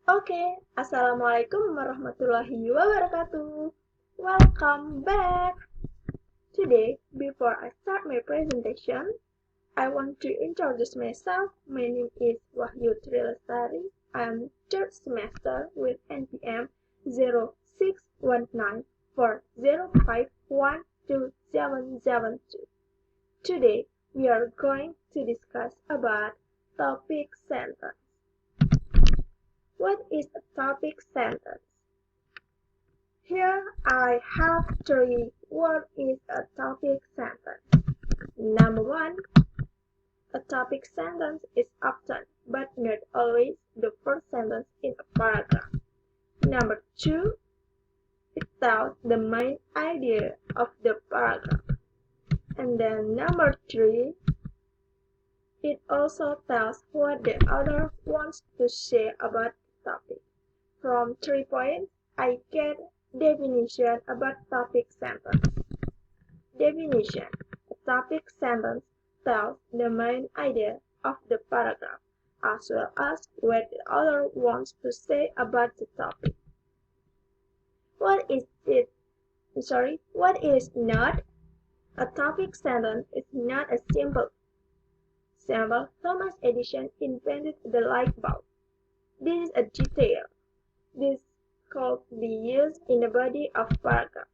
Oke, Assalamualaikum warahmatullahi wabarakatuh. Welcome back. Today, before I start my presentation, I want to introduce myself. My name is Wahyu Lestari. I am third semester with NPM 061940512772. Today, we are going to discuss about topic sentence. What is a topic sentence? Here I have three. What is a topic sentence? Number one, a topic sentence is often, but not always, the first sentence in a paragraph. Number two, it tells the main idea of the paragraph. And then number three, it also tells what the author wants to say about the topic. From 3 points, I get definition about topic sentence. Definition. A topic sentence tells the main idea of the paragraph, as well as what the author wants to say about the topic. What is not? A topic sentence is not a simple. Thomas Edison invented the light bulb. This is a detail. This could be used in the body of paragraph.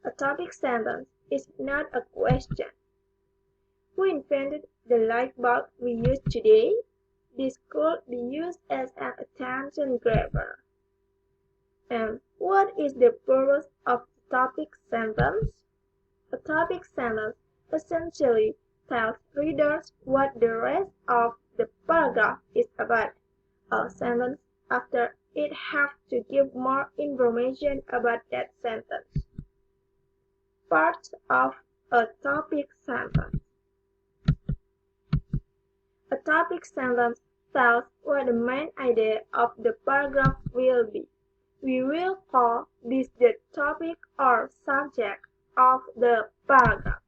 A topic sentence is not a question. Who invented the light bulb we use today? This could be used as an attention grabber. And what is the purpose of the topic sentence? A topic sentence essentially tells readers what the rest of the paragraph is about. A sentence after it has to give more information about that sentence. Parts of a topic sentence. A topic sentence tells what the main idea of the paragraph will be. We will call this the topic or subject of the paragraph.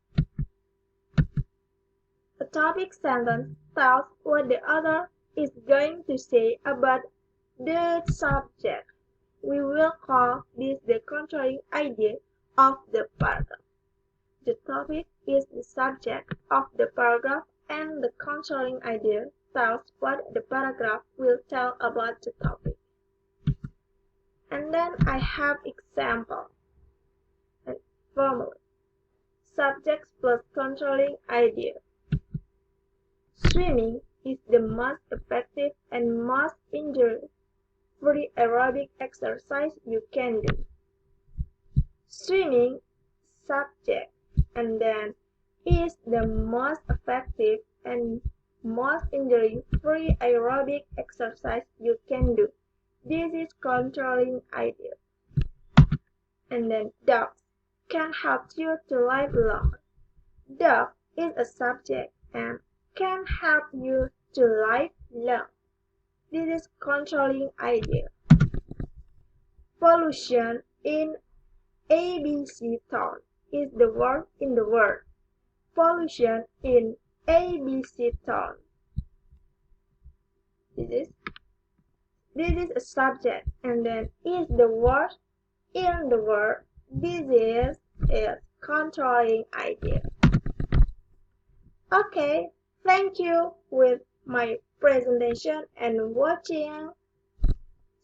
A topic sentence tells what the author is going to say about the subject. We will call this the controlling idea of the paragraph. The topic is the subject of the paragraph, and the controlling idea tells what the paragraph will tell about the topic. And then I have example and formula. Subjects plus controlling idea. Swimming is the most effective and most injury-free aerobic exercise you can do. Swimming, subject, and then is the most effective and most injury-free aerobic exercise you can do. This is controlling idea. And then dogs can help you to live longer. Dog is a subject and can help you to live long. This is controlling idea. Pollution in ABC town is the word in the word. Pollution in ABC town. This is a subject, and then is the word in the word. This is controlling idea. Okay, thank you with my presentation and watching.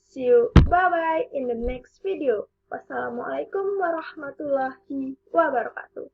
See you bye-bye in the next video. Wassalamualaikum warahmatullahi wabarakatuh.